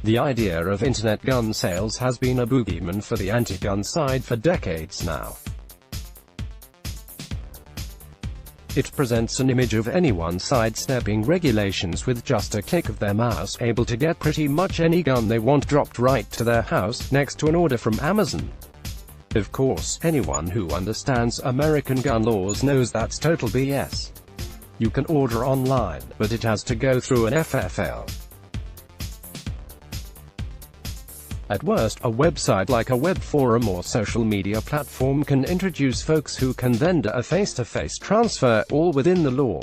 The idea of internet gun sales has been a boogeyman for the anti-gun side for decades now. It presents an image of anyone sidestepping regulations with just a click of their mouse, able to get pretty much any gun they want dropped right to their house, next to an order from Amazon. Of course, anyone who understands American gun laws knows that's total BS. You can order online, but it has to go through an FFL. At worst, a website like a web forum or social media platform can introduce folks who can then do a face-to-face transfer, all within the law.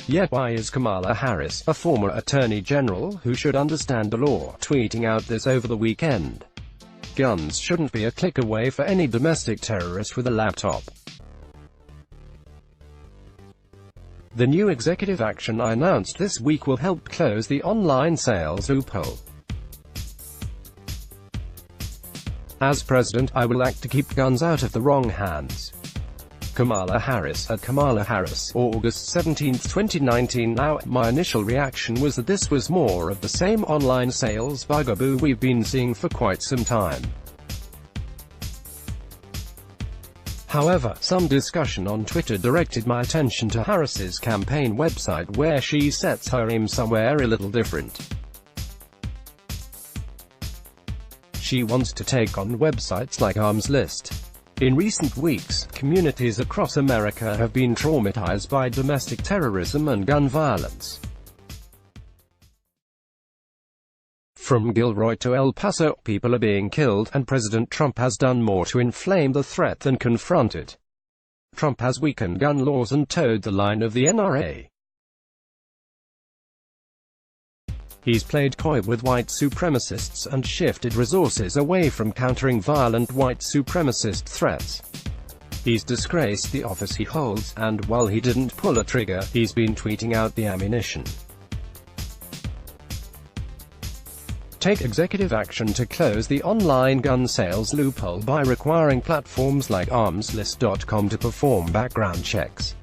Yet why is KamalaHarris, a former attorney general who should understand the law, tweeting out this over the weekend? Guns shouldn't be a click away for any domestic terrorist with a laptop. The new executive action I announced this week will help close the online sales loophole. As president, I will act to keep guns out of the wrong hands. KamalaHarris at KamalaHarris, August 17, 2019. Now, my initial reaction was that this was more of the same online sales bugaboo we've been seeing for quite some time. However, some discussion on Twitter directed my attention to Harris's campaign website, where she sets her aim somewhere a little different. She wants to take on websites like Arms List. In recent weeks, communities across America have been traumatized by domestic terrorism and gun violence. From Gilroy to El Paso, people are being killed, and President Trump has done more to inflame the threat than confront it. Trump has weakened gun laws and toed the line of the NRA. He's played coy with white supremacists and shifted resources away from countering violent white supremacist threats. He's disgraced the office he holds, and while he didn't pull a trigger, he's been tweeting out the ammunition. Take executive action to close the online gun sales loophole by requiring platforms like armslist.com to perform background checks.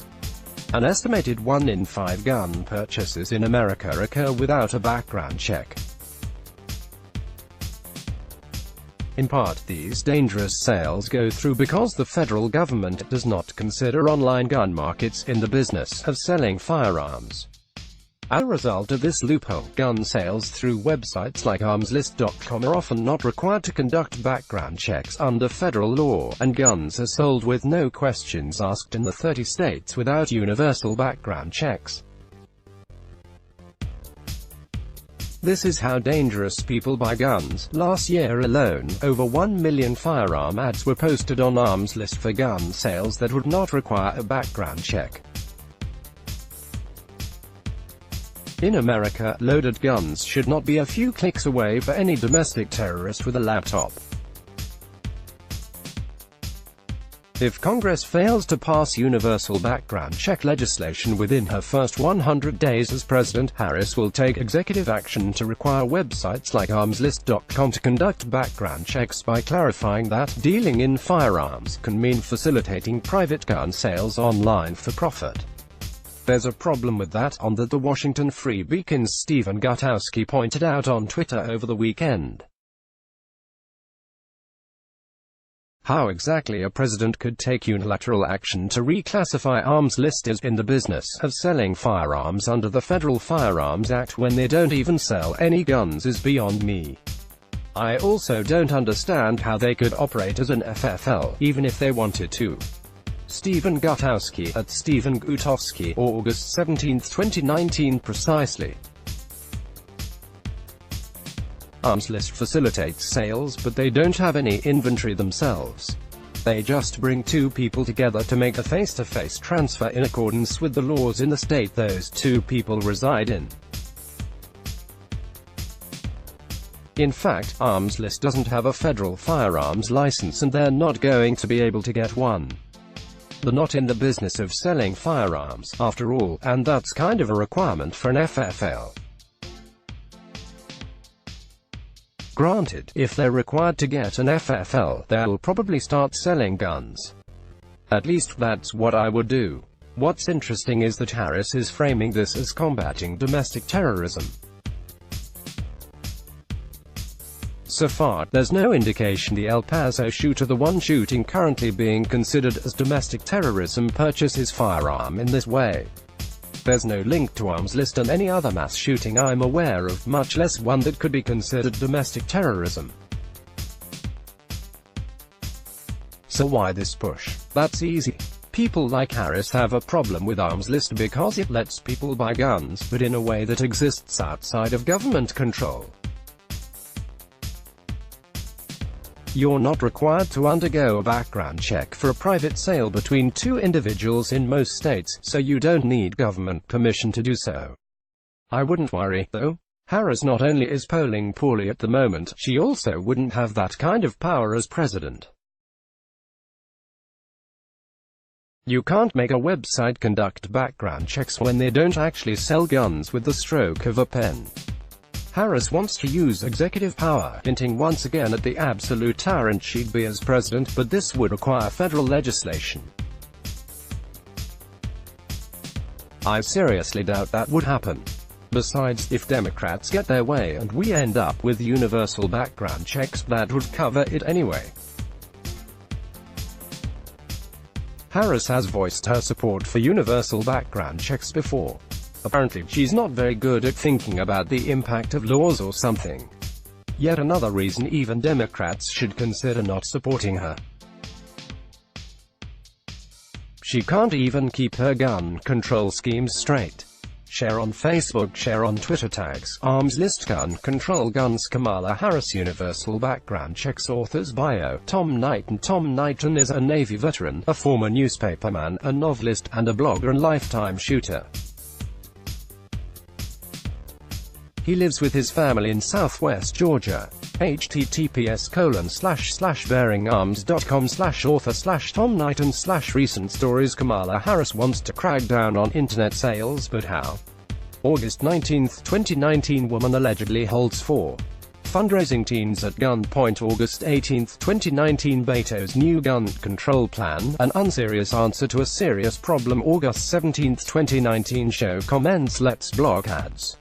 An estimated 1 in 5 gun purchases in America occur without a background check. In part, these dangerous sales go through because the federal government does not consider online gun markets in the business of selling firearms. As a result of this loophole, gun sales through websites like armslist.com are often not required to conduct background checks under federal law, and guns are sold with no questions asked in the 30 states without universal background checks. This is how dangerous people buy guns. Last year alone, over 1 million firearm ads were posted on Arms List for gun sales that would not require a background check. In America, loaded guns should not be a few clicks away for any domestic terrorist with a laptop. If Congress fails to pass universal background check legislation within her first 100 days as president, Harris will take executive action to require websites like armslist.com to conduct background checks by clarifying that dealing in firearms can mean facilitating private gun sales online for profit. There's a problem with that, on that the Washington Free Beacon's Stephen Gutowski pointed out on Twitter over the weekend. How exactly a president could take unilateral action to reclassify arms listers in the business of selling firearms under the Federal Firearms Act when they don't even sell any guns is beyond me. I also don't understand how they could operate as an FFL, even if they wanted to. Stephen Gutowski at Stephen Gutowski, August 17, 2019. Precisely. Arms List facilitates sales, but they don't have any inventory themselves. They just bring two people together to make a face-to-face transfer in accordance with the laws in the state those two people reside in. In fact, Arms List doesn't have a federal firearms license, and they're not going to be able to get one. They're not in the business of selling firearms, after all, and that's kind of a requirement for an FFL. Granted, if they're required to get an FFL, they'll probably start selling guns. At least that's what I would do. What's interesting is that Harris is framing this as combating domestic terrorism. So far, there's no indication the El Paso shooter, the one shooting currently being considered as domestic terrorism, purchased his firearm in this way. There's no link to arms list and any other mass shooting I'm aware of, much less one that could be considered domestic terrorism. So why this push? That's easy. People like Harris have a problem with arms list because it lets people buy guns, but in a way that exists outside of government control. You're not required to undergo a background check for a private sale between two individuals in most states, so you don't need government permission to do so. I wouldn't worry, though. Harris not only is polling poorly at the moment, she also wouldn't have that kind of power as president. You can't make a website conduct background checks when they don't actually sell guns with the stroke of a pen. Harris wants to use executive power, hinting once again at the absolute tyrant she'd be as president, but this would require federal legislation. I seriously doubt that would happen. Besides, if Democrats get their way and we end up with universal background checks, that would cover it anyway. Harris has voiced her support for universal background checks before. Apparently, she's not very good at thinking about the impact of laws or something. Yet another reason even Democrats should consider not supporting her. She can't even keep her gun control schemes straight. Share on Facebook, share on Twitter tags, arms list, gun control, guns, Kamala Harris, universal background checks, author's bio, Tom Knighton. Tom Knighton is a Navy veteran, a former newspaperman, a novelist, and a blogger and lifetime shooter. He lives with his family in Southwest Georgia. https://bearingarms.com/author/Tom Knighton/recent stories. Kamala Harris wants to crack down on internet sales, but how? August 19, 2019, woman allegedly holds 4 fundraising teens at gunpoint. August 18, 2019, Beto's new gun control plan, an unserious answer to a serious problem. August 17, 2019, show comments, let's block ads.